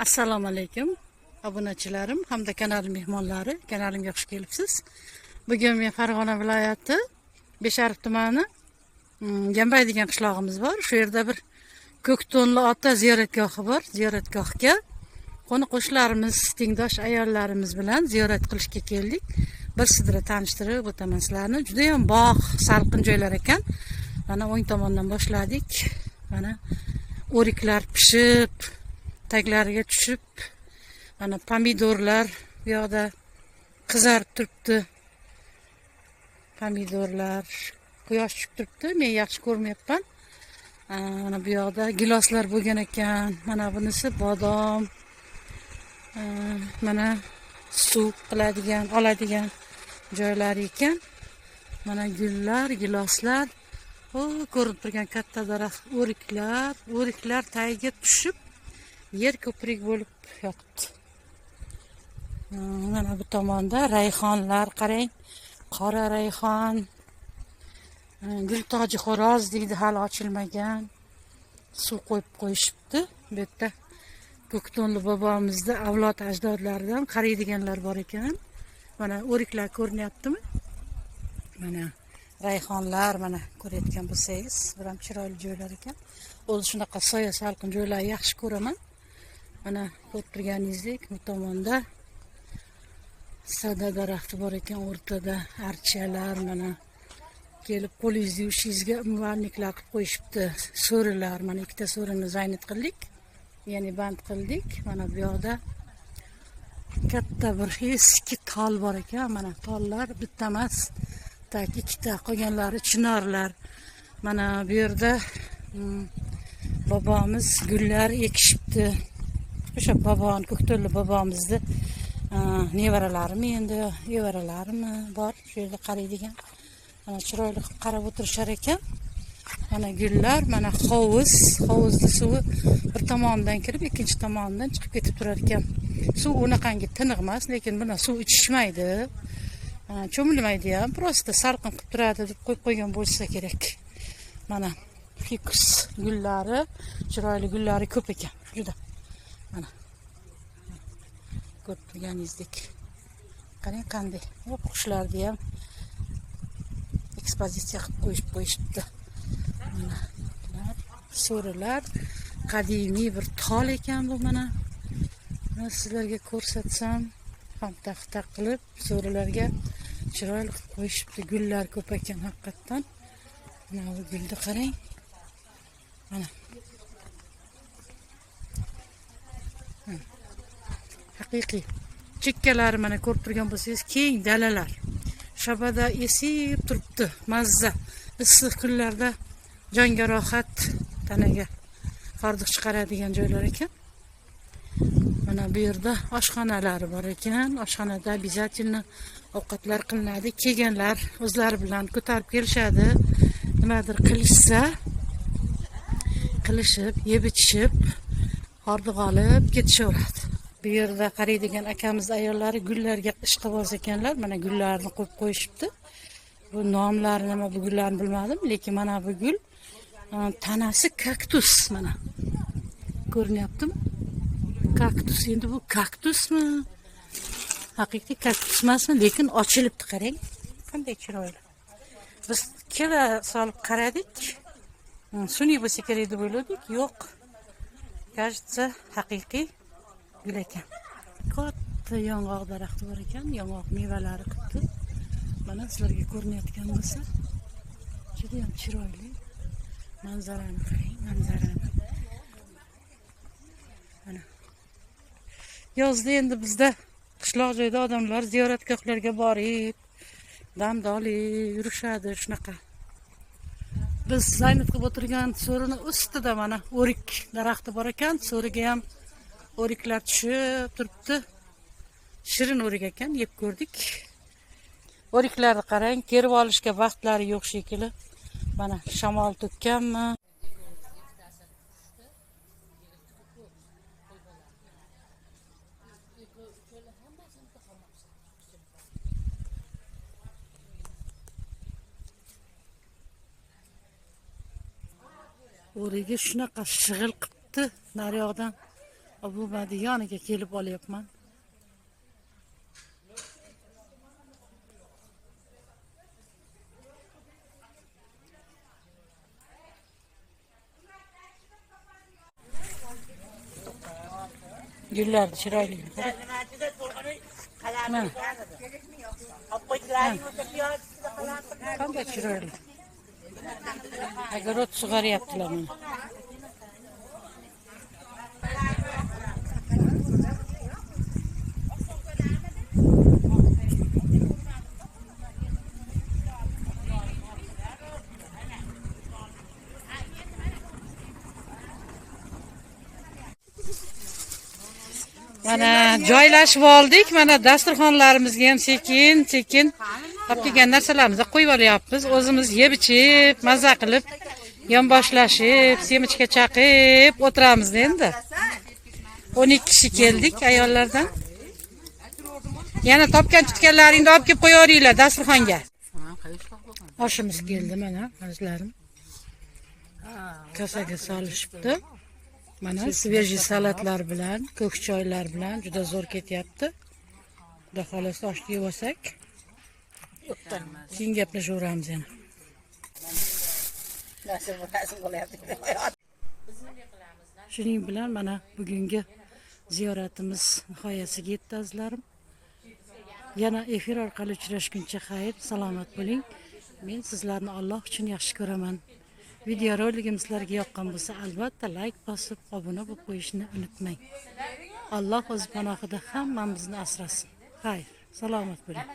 Assalomu alaykum obunachilarim hamda kanalim mehmonlari. Kanalimga xush kelibsiz. Bugun men Farg'ona viloyati Beshariq tumani Jambay degan qishlog'imiz bor. Shu yerda bir Ko'kto'nli ota ziyoratgohi bor. Ziyoratgohga qo'ni-qo'shnilarimiz, tengdosh ayollarimiz bilan ziyorat qilishga keldik. Bir sidra tanishtirib o'taman sizlarni. Juda ham bog', salqin joylar ekan. Mana o'ng tomondan boshladik. Mana o'riklar pishib, taglariga tushib, mana pomidorlar bu yoqda qizarib turibdi. Pomidorlar quyosh tushib turibdi. Men yaxshi ko'rmayapman. Mana bu yoqda giloslar bo'lgan ekan. Mana bunisi bodom. Mana suv qiladigan, oladigan joylar ekan. Mana gullar, giloslar. Ko'rinib turgan katta daraxt o'riklar tagiga tushib yer ko'prik bo'lib yotibdi. Mana bu tomonda rayhonlar qarang. Qora rayhon, gultoji xo'roz deydi, hali ochilmagan. Suv qo'yib qo'yishibdi. Bu yerda Ko'kto'nli bobomizni avlod ajdodlaridan qaraydiganlar bor ekan. Mana o'riklar ko'rinyaptimi? Mana rayhonlar, mana ko'rayotgan bo'lsangiz, bir ham chiroyli joylar ekan. O'zi shunaqa soya salqin joylarni yaxshi ko'raman. Mana ko'rib turganingizdek, bu tomonda sada daraxti bor ekan, o'rtada archalar, mana kelib qo'lingizni yuvishingizga muvarniklar qilib qo'yishibdi. So'rilar, mana ikkita so'rini zaynat qildik, ya'ni band qildik. Mana bu yoqda katta bir eski tol bor ekan. Mana tollar bitta emas, tak ikkita, qolganlari chinorlar. Mana bu yerda bobomiz gullar ekishibdi. O'sha boboni, Ko'kto'nli bobomizni nevaralarimi endi, evaralarimi bor, shu yerda qaraydigan. Mana chiroyli qarab o'tirishar ekan. Mana gullar, mana hovuzli suvi bir tomonidan kirib, ikkinchi tomonidan chiqib ketib turar ekan. Suv unaqangi tiniq emas, lekin buni suv ichishmaydi. Cho'milmaydi ham, prosta salqin qilib turadi deb qo'yib qo'ygan bo'lsa kerak. Mana fikus gullari, chiroyli gullari ko'p ekan. Juda. Mana ko'rib turganingizdek. Qarang qanday. Qushlarni ham ekspozitsiya qilib qo'yishibdi. Mana so'rilar, qadimiy bir tol ekan bu mana. Sizlarga ko'rsatsam, ham taq qilib so'rilarga chiroyli qilib qo'yishibdi. Gullar ko'p ekan haqiqatan. Mana bu gulni qarang. Mana haqiqiy chekkalari mana ko'rib turgan bo'lsangiz, keng dalalar. Shabada esib turibdi, mazza. Issiq kunlarda jonga rohat, tanaga hordiq chiqaradigan joylar ekan. Mana bu yerda oshxonalari bor ekan. Oshxonada обязательно ovqatlar qilinadi. Kelganlar o'zlari bilan ko'tarib kelishadi. Nimadir qilishsa, qilishib, yeb ichishib, hordiq olib ketishaveradi. Bu yerda qaraydigan akamiz ayollari gullarga ishqiboz ekanlar. Mana gullarni qo'yib qo'yishibdi. Bu nomlari nima, bu gullarni bilmadim, lekin mana bu gul tanasi kaktus mana. Ko'rinyaptimi? Kaktus. Endi bu kaktusmi? Haqiqiy kaktus emasmi, lekin ochilibdi, qarang. Qanday chiroyli. Biz kela solib qaradik. Sun'iy bo'lsa kerak deb o'yladik. Yo'q. Кажется, haqiqiy gul ekan. Katta yong'oq daraxti bor ekan. Yong'oq mevalari qilibdi. Mana sizlarga ko'rinayotgan bo'lsa, juda ham chiroyli. Manzarani qarang, manzarani. Mana yozda endi bizda qishloq joyda odamlar ziyoratgohlarga borib, damdoli yurishadi shunaqa. Biz zaynat qilib o'tirgan so'rini ustida mana o'rik daraxti bor ekan. So'riga ham o'riklar tushib turibdi. Shirin o'rik ekan, yeb ko'rdik. O'riklarni qarang, terib olishga vaqtlari yo'q shekilli. Mana shamol to'kkanmi? O'riga shunaqa shig'il qilibdi, naryoqdan Bu madi yoniga kelib olyapman. Güllar chiroyli. Mana. Qanday chiroyli. Огород sug'oryaptilar mana. Mana joylashib oldik. Mana dasturxonlarimizga ham sekin olib kelgan narsalarimizni qo'yib olyapmiz. O'zimiz yeb ichib, maza qilib, yonboshlashib, semichga chaqib o'tiramiz endi. 12 kishi keldik ayollardan. Yana topgan tutganlaringni olib kelib qo'yaveringlar dasturxonga. Oshimiz keldi mana, azlarim. Kasaga solishibdi. Mana sveji salatlar bilan, ko'k choylar bilan juda zo'r ketyapti. Xudo xolasa oshni yeb olsak, keyin gaplashaveramiz yana. Shuning bilan mana bugungi ziyoratimiz nihoyasiga yetdi azlarim. Yana efir orqali uchrashguncha xayr, salomat bo'ling. Men sizlarni Alloh uchun yaxshi ko'raman. Videoroligim sizlarga yoqqan bo'lsa, albatta like bosib, obuna bo'lib qo'yishni unutmang. Alloh o'z panohida hammamizni asrasin. Xayr, salomat bo'ling.